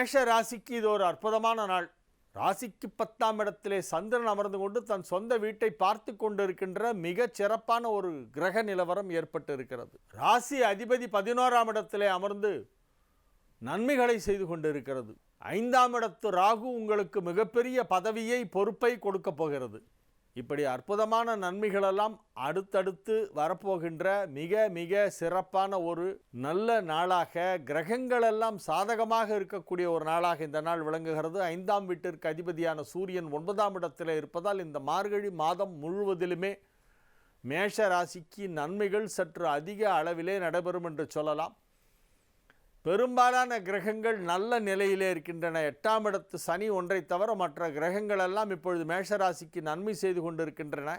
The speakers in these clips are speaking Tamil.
மேஷ ராசிக்கு இது ஒரு அற்புதமான நாள். ராசிக்கு 10ஆம் இடத்திலே சந்திரன் அமர்ந்து கொண்டு தன் சொந்த வீட்டை பார்த்து கொண்டிருக்கின்ற மிகச் சிறப்பான ஒரு கிரக நிலவரம் ஏற்பட்டு இருக்கிறது. ராசி அதிபதி 11ஆம் இடத்திலே அமர்ந்து நன்மைகளை செய்து கொண்டிருக்கிறது. 5ஆம் இடத்து ராகு உங்களுக்கு மிகப்பெரிய பதவியை, பொறுப்பை கொடுக்க போகிறது. இப்படி அற்புதமான நன்மைகளெல்லாம் அடுத்தடுத்து வரப்போகின்ற மிக மிக சிறப்பான ஒரு நல்ல நாளாக, கிரகங்களெல்லாம் சாதகமாக இருக்கக்கூடிய ஒரு நாளாக இந்த நாள் விளங்குகிறது. 5ஆம் வீட்டிற்கு அதிபதியான சூரியன் 9ஆம் இடத்தில் இருப்பதால் இந்த மார்கழி மாதம் முழுவதிலுமே மேஷ ராசிக்கு நன்மைகள் சற்று அதிக அளவிலே நடைபெறும் என்று சொல்லலாம். பெரும்பாலான கிரகங்கள் நல்ல நிலையிலே இருக்கின்றன. 8ஆம் இடத்து சனி ஒன்றை தவிர மற்ற கிரகங்கள் எல்லாம் இப்பொழுது மேஷராசிக்கு நன்மை செய்து கொண்டிருக்கின்றன.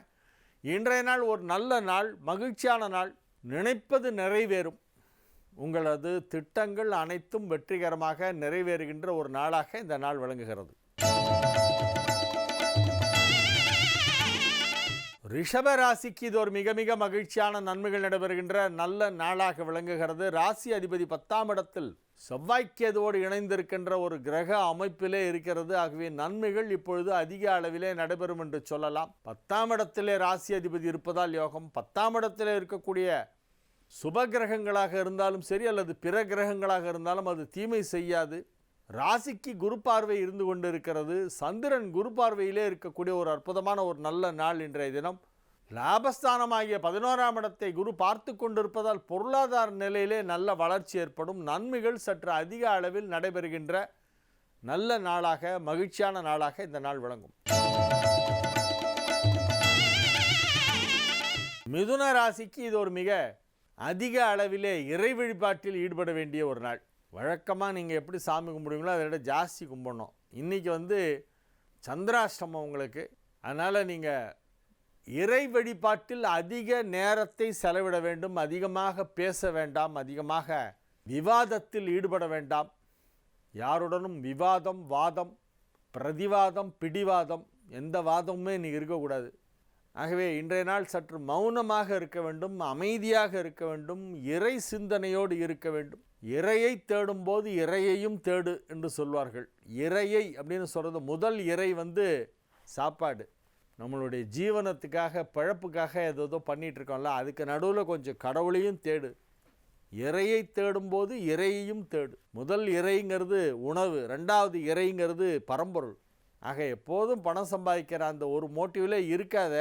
இன்றைய நாள் ஒரு நல்ல நாள், மகிழ்ச்சியான நாள். நினைப்பது நிறைவேறும். உங்களது திட்டங்கள் அனைத்தும் வெற்றிகரமாக நிறைவேறுகின்ற ஒரு நாளாக இந்த நாள் விளங்குகிறது. ரிஷப ராசிக்கு இது ஒரு மிக மிக மகிழ்ச்சியான நன்மைகள் நடைபெறுகின்ற நல்ல நாளாக விளங்குகிறது. ராசி அதிபதி 10ஆம் இடத்தில் செவ்வாய்க்கேதுவோடு இணைந்திருக்கின்ற ஒரு கிரக அமைப்பிலே இருக்கிறது. ஆகவே நன்மைகள் இப்பொழுது அதிக அளவிலே நடைபெறும் என்று சொல்லலாம். 10ஆம் இடத்திலே ராசி அதிபதி இருப்பதால் யோகம். 10ஆம் இடத்திலே இருக்கக்கூடிய சுப கிரகங்களாக இருந்தாலும் சரி, அல்லது பிற கிரகங்களாக இருந்தாலும் அது தீமை செய்யாது. ராசிக்கு குரு பார்வை இருந்து கொண்டு இருக்கிறது. சந்திரன் குரு பார்வையிலே இருக்கக்கூடிய ஒரு அற்புதமான ஒரு நல்ல நாள் இன்றைய தினம். லாபஸ்தானமாகிய 11ஆம் இடத்தை குரு பார்த்து கொண்டிருப்பதால் பொருளாதார நிலையிலே நல்ல வளர்ச்சி ஏற்படும். நன்மைகள் சற்று அதிக அளவில் நடைபெறுகின்ற நல்ல நாளாக, மகிழ்ச்சியான நாளாக இந்த நாள் விளங்கும். மிதுன ராசிக்கு இது ஒரு மிக அதிக அளவிலே இறை வழிபாட்டில் ஈடுபட வேண்டிய ஒரு நாள். வழக்கமாக நீங்கள் எப்படி சாமி கும்பிடுவீங்களோ அதை விட ஜாஸ்தி கும்பிடணும். இன்றைக்கி சந்திராஷ்டமம் உங்களுக்கு. அதனால் நீங்கள் இறை வழிபாட்டில் அதிக நேரத்தை செலவிட வேண்டும். அதிகமாக பேச வேண்டாம். அதிகமாக விவாதத்தில் ஈடுபட வேண்டாம். யாருடனும் விவாதம், வாதம், பிரதிவாதம், பிடிவாதம், எந்த வாதமுமே இன்றைக்கி இருக்கக்கூடாது. ஆகவே இன்றைய நாள் சற்று மௌனமாக இருக்க வேண்டும், அமைதியாக இருக்க வேண்டும், இறை சிந்தனையோடு இருக்க வேண்டும். இறையை தேடும்போது இறையையும் தேடு என்று சொல்வார்கள். இறையை அப்படின்னு சொல்கிறது, முதல் இறை சாப்பாடு. நம்மளுடைய ஜீவனத்துக்காக, பிழப்புக்காக ஏதோ பண்ணிகிட்ருக்கோம்ல, அதுக்கு நடுவில் கொஞ்சம் கடவுளையும் தேடு. இறையை தேடும்போது இறையையும் தேடு. முதல் இறைங்கிறது உணவு, 2வது இறைங்கிறது பரம்பொருள். ஆக எப்போதும் பணம் சம்பாதிக்கிற அந்த ஒரு மோட்டிவில் இருக்காத.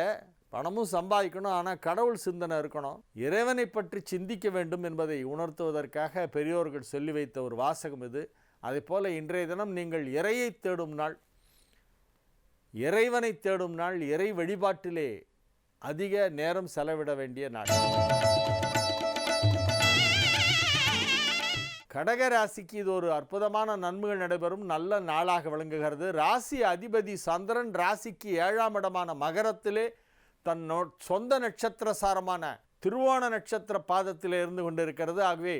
பணமும் சம்பாதிக்கணும், ஆனால் கடவுள் சிந்தனை இருக்கணும். இறைவனை பற்றி சிந்திக்க வேண்டும் என்பதை உணர்த்துவதற்காக பெரியோர்கள் சொல்லி வைத்த ஒரு வாசகம் இது. அதேபோல் இன்றைய தினம் நீங்கள் இறையை தேடும் நாள், இறைவனை தேடும் நாள், இறை வழிபாட்டிலே அதிக நேரம் செலவிட வேண்டிய நாள். கடக ராசிக்கு இது ஒரு அற்புதமான நன்மைகள் நடைபெறும் நல்ல நாளாக விளங்குகிறது. ராசி அதிபதி சந்திரன் ராசிக்கு 7ஆம் இடமான மகரத்திலே தன் சொந்த நட்சத்திர சாரமான திருவோண நட்சத்திர பாதத்திலே இருந்து கொண்டிருக்கிறது. ஆகவே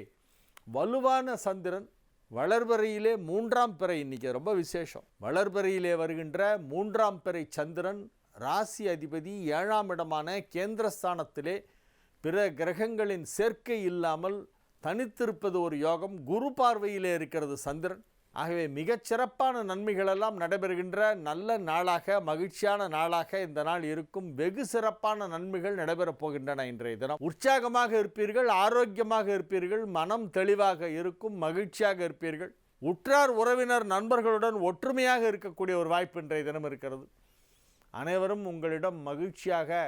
வலுவான சந்திரன் வளர்பிறையிலே 3ஆம் பிறை, இன்றைக்கி ரொம்ப விசேஷம். வளர்பிறையிலே வருகின்ற 3ஆம் பிறை சந்திரன் ராசி அதிபதி 7ஆம் இடமான கேந்திரஸ்தானத்திலே பிற கிரகங்களின் சேர்க்கை இல்லாமல் தனித்திருப்பது ஒரு யோகம். குரு பார்வையிலே இருக்கிறது சந்திரன். ஆகவே மிகச்சிறப்பான நன்மைகளெல்லாம் நடைபெறுகின்ற நல்ல நாளாக, மகிழ்ச்சியான நாளாக இந்த நாள் இருக்கும். வெகு சிறப்பான நன்மைகள் நடைபெறப் போகின்றன. இன்றைய தினம் உற்சாகமாக இருப்பீர்கள், ஆரோக்கியமாக இருப்பீர்கள், மனம் தெளிவாக இருக்கும், மகிழ்ச்சியாக இருப்பீர்கள். உற்றார் உறவினர் நண்பர்களுடன் ஒற்றுமையாக இருக்கக்கூடிய ஒரு வாய்ப்பு இன்றைய தினம் இருக்கிறது. அனைவரும் உங்களிடம் மகிழ்ச்சியாக,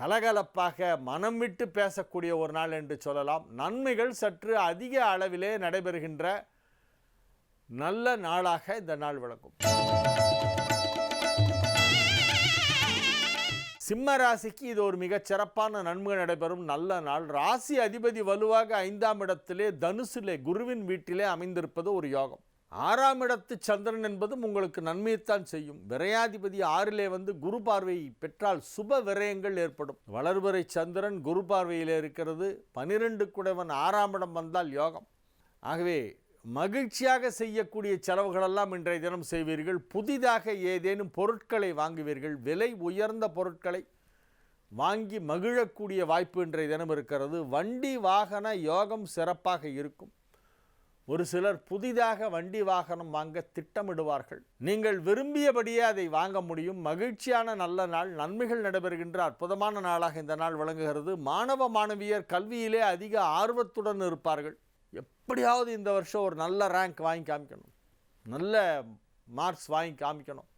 கலகலப்பாக, மனம் விட்டு பேசக்கூடிய ஒரு நாள் என்று சொல்லலாம். நன்மைகள் சற்று அதிக அளவிலே நடைபெறுகின்ற நல்ல நாளாக இந்த நாள் விளங்கும். சிம்ம ராசிக்கு இது ஒரு மிகச் சிறப்பான நன்மைகள் நடைபெறும் நல்ல நாள். ராசி அதிபதி வலுவாக 5ஆம் இடத்திலே தனுசிலே குருவின் வீட்டிலே அமைந்திருப்பது ஒரு யோகம். 6ஆம் இடத்து சந்திரன் என்பதும் உங்களுக்கு நன்மையைத்தான் செய்யும். விரையாதிபதி 6லே குரு பார்வை பெற்றால் சுப விரயங்கள் ஏற்படும். வளர்பிறை சந்திரன் குரு பார்வையிலே இருக்கிறது. 12 குடைவன் 6ஆம் இடம் வந்தால் யோகம். ஆகவே மகிழ்ச்சியாக செய்யக்கூடிய செலவுகளெல்லாம் இன்றைய தினம் செய்வீர்கள். புதிதாக ஏதேனும் பொருட்களை வாங்குவீர்கள். விலை உயர்ந்த பொருட்களை வாங்கி மகிழக்கூடிய வாய்ப்பு இன்றைய தினம் இருக்கிறது. வண்டி வாகன யோகம் சிறப்பாக இருக்கும். ஒரு சிலர் புதிதாக வண்டி வாகனம் வாங்க திட்டமிடுவார்கள். நீங்கள் விரும்பியபடியே அதை வாங்க முடியும். மகிழ்ச்சியான நல்ல நாள், நன்மைகள் நடைபெறுகின்ற அற்புதமான நாளாக இந்த நாள் விளங்குகிறது. மாணவ மாணவியர் கல்வியிலே அதிக ஆர்வத்துடன் இருப்பார்கள். எப்படியாவது இந்த வருஷம் ஒரு நல்ல ரேங்க் வாங்கி காமிக்கணும், நல்ல மார்க்ஸ் வாங்கி காமிக்கணும்.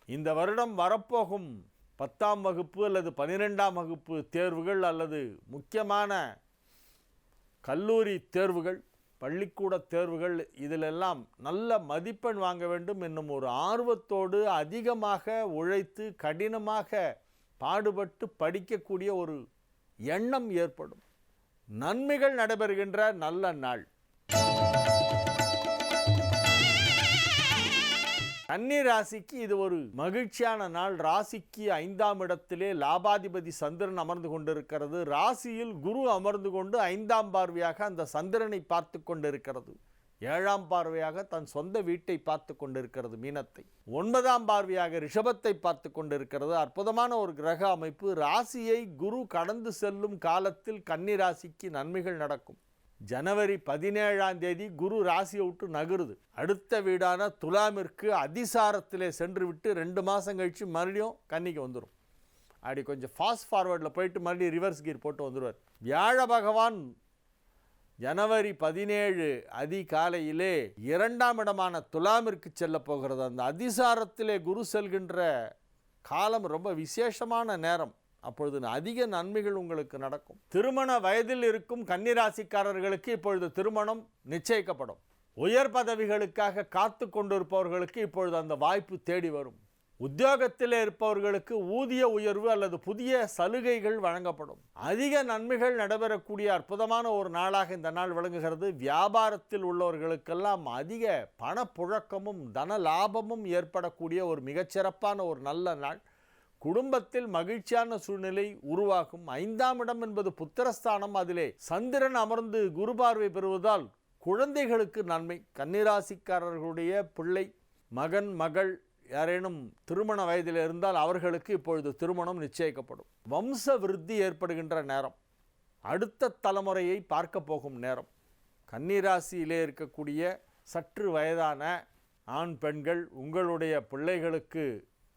இந்த வருடம் வரப்போகும் 10ஆம் வகுப்பு அல்லது 12ஆம் வகுப்பு தேர்வுகள் அல்லது முக்கியமான கல்லூரி தேர்வுகள், பள்ளிக்கூட தேர்வுகள், இதிலெல்லாம் நல்ல மதிப்பெண் வாங்க வேண்டும் என்னும் ஒரு ஆர்வத்தோடு அதிகமாக உழைத்து கடினமாக பாடுபட்டு படிக்கக்கூடிய ஒரு எண்ணம் ஏற்படும். நன்மைகள் நடைபெறுகின்ற நல்ல நாள். கன்னி ராசிக்கு இது ஒரு மகிழ்ச்சியான நாள். ராசிக்கு 5ஆம் இடத்திலே லாபாதிபதி சந்திரன் அமர்ந்து கொண்டிருக்கிறது. ராசியில் குரு அமர்ந்து கொண்டு 5ஆம் பார்வையாக அந்த சந்திரனை பார்த்து கொண்டிருக்கிறது. 7ஆம் பார்வையாக தன் சொந்த வீட்டை பார்த்து கொண்டிருக்கிறது, மீனத்தை. 9ஆம் பார்வையாக ரிஷபத்தை பார்த்து கொண்டிருக்கிறது. அற்புதமான ஒரு கிரக அமைப்பு. ராசியை குரு கடந்து செல்லும் காலத்தில் கன்னி ராசிக்கு நன்மைகள் நடக்கும். ஜனவரி 17ஆம் தேதி குரு ராசியை விட்டு நகருது. அடுத்த வீடான துலாமிற்கு அதிசாரத்திலே சென்று விட்டு 2 மாதம் கழித்து மறுபடியும் கன்னிக்கு வந்துடும். அப்படி கொஞ்சம் ஃபாஸ்ட் ஃபார்வர்டில் போயிட்டு மறுபடியும் ரிவர்ஸ் கீர் போட்டு வந்துடுவார். வியாழ பகவான் ஜனவரி 17 அதிகாலையிலே 2ஆம் இடமான துலாமிற்கு செல்ல போகிறது. அந்த அதிசாரத்திலே குரு செல்கின்ற காலம் ரொம்ப விசேஷமான நேரம். அப்பொழுது அதிக நன்மைகள் உங்களுக்கு நடக்கும். திருமண வயதில் இருக்கும் கன்னிராசிக்காரர்களுக்கு இப்பொழுது திருமணம் நிச்சயிக்கப்படும். உயர் பதவிகளுக்காக காத்து கொண்டிருப்பவர்களுக்கு இப்பொழுது அந்த வாய்ப்பு தேடி வரும். உத்தியோகத்தில் இருப்பவர்களுக்கு ஊதிய உயர்வு அல்லது புதிய சலுகைகள் வழங்கப்படும். அதிக நன்மைகள் நடைபெறக்கூடிய அற்புதமான ஒரு நாளாக இந்த நாள் விளங்குகிறது. வியாபாரத்தில் உள்ளவர்களுக்கெல்லாம் அதிக பணப்புழக்கமும் தன லாபமும் ஏற்படக்கூடிய ஒரு மிகச்சிறப்பான ஒரு நல்ல நாள். குடும்பத்தில் மகிழ்ச்சியான சூழ்நிலை உருவாகும். 5ஆம் இடம் என்பது புத்திரஸ்தானம். அதிலே சந்திரன் அமர்ந்து குரு பார்வை பெறுவதால் குழந்தைகளுக்கு நன்மை. கன்னிராசிக்காரர்களுடைய பிள்ளை, மகன், மகள் யாரேனும் திருமண வயதில் இருந்தால் அவர்களுக்கு இப்பொழுது திருமணம் நிச்சயிக்கப்படும். வம்ச விருத்தி ஏற்படுகின்ற நேரம். அடுத்த தலைமுறையை பார்க்க போகும் நேரம். கன்னிராசியிலே இருக்கக்கூடிய சற்று வயதான ஆண் பெண்கள், உங்களுடைய பிள்ளைகளுக்கு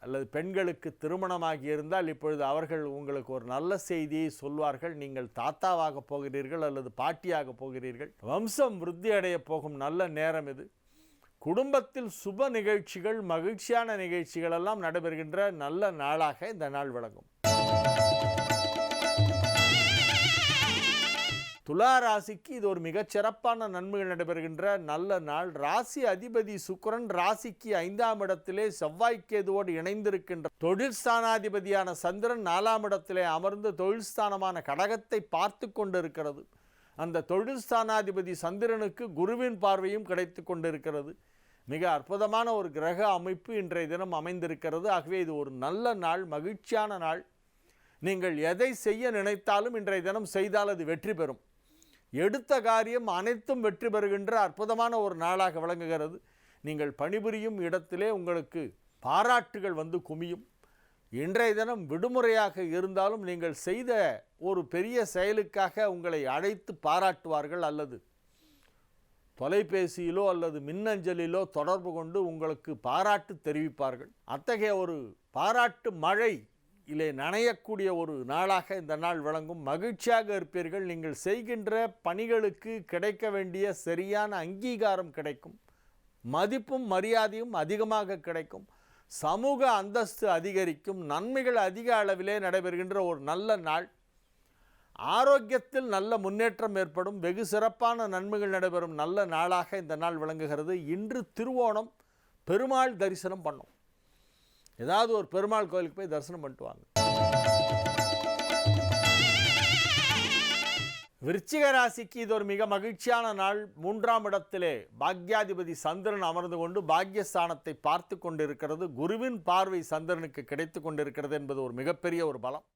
அல்லது பெண்களுக்கு திருமணமாகி இருந்தால் இப்பொழுது அவர்கள் உங்களுக்கு ஒரு நல்ல செய்தியை சொல்வார்கள். நீங்கள் தாத்தாவாக போகிறீர்கள் அல்லது பாட்டியாக போகிறீர்கள். வம்சம் விருத்தி அடைய போகும் நல்ல நேரம் இது. குடும்பத்தில் சுப நிகழ்ச்சிகள், மகிழ்ச்சியான நிகழ்ச்சிகள் எல்லாம் நடைபெறுகின்ற நல்ல நாளாக இந்த நாள் விளங்கும். துலா ராசிக்கு இது ஒரு மிகச்சிறப்பான நன்மைகள் நடைபெறுகின்ற நல்ல நாள். ராசி அதிபதி சுக்கிரன் ராசிக்கு 5ஆம் இடத்திலே செவ்வாய்க்கேதுவோடு இணைந்திருக்கின்ற தொழில் ஸ்தானாதிபதியான சந்திரன் 4ஆம் இடத்திலே அமர்ந்து தொழில் ஸ்தானமான கடகத்தை பார்த்து கொண்டிருக்கிறது. அந்த தொழில் ஸ்தானாதிபதி சந்திரனுக்கு குருவின் பார்வையும் கிடைத்து கொண்டிருக்கிறது. மிக அற்புதமான ஒரு கிரக அமைப்பு இன்றைய தினம் அமைந்திருக்கிறது. ஆகவே இது ஒரு நல்ல நாள், மகிழ்ச்சியான நாள். நீங்கள் எதை செய்ய நினைத்தாலும் இன்றைய தினம் செய்தால் அது வெற்றி பெறும். எடுத்த காரியம் அனைத்தும் வெற்றி பெறுகின்ற அற்புதமான ஒரு நாளாக விளங்குகிறது. நீங்கள் பணிபுரியும் இடத்திலே உங்களுக்கு பாராட்டுகள் வந்து குமியும். இன்றைய தினம் விடுமுறையாக இருந்தாலும் நீங்கள் செய்த ஒரு பெரிய செயலுக்காக உங்களை அழைத்து பாராட்டுவார்கள் அல்லது தொலைபேசியிலோ அல்லது மின்னஞ்சலிலோ தொடர்பு கொண்டு உங்களுக்கு பாராட்டு தெரிவிப்பார்கள். அத்தகைய ஒரு பாராட்டு மழை இலே நனையக்கூடிய ஒரு நாளாக இந்த நாள் விளங்கும். மகிழ்ச்சியாக இருப்பீர்கள். நீங்கள் செய்கின்ற பணிகளுக்கு கிடைக்க வேண்டிய சரியான அங்கீகாரம் கிடைக்கும். மதிப்பும் மரியாதையும் அதிகமாக கிடைக்கும். சமூக அந்தஸ்து அதிகரிக்கும். நன்மைகள் அதிக அளவிலே நடைபெறுகின்ற ஒரு நல்ல நாள். ஆரோக்கியத்தில் நல்ல முன்னேற்றம் ஏற்படும். வெகு சிறப்பான நன்மைகள் நடைபெறும் நல்ல நாளாக இந்த நாள் விளங்குகிறது. இன்று திருவோணம். பெருமாள் தரிசனம் பண்ணும். ஏதாவது ஒரு பெருமாள் கோயிலுக்கு போய் தரிசனம் பண்ணிட்டு வாங்க. விருச்சிக ராசிக்கு இது ஒரு மிக மகிழ்ச்சியான நாள். 3ஆம் இடத்திலே பாக்யாதிபதி சந்திரன் அமர்ந்து கொண்டு பாக்யஸ்தானத்தை பார்த்து கொண்டிருக்கிறது. குருவின் பார்வை சந்திரனுக்கு கிடைத்து கொண்டிருக்கிறது என்பது ஒரு மிகப்பெரிய ஒரு பலம்.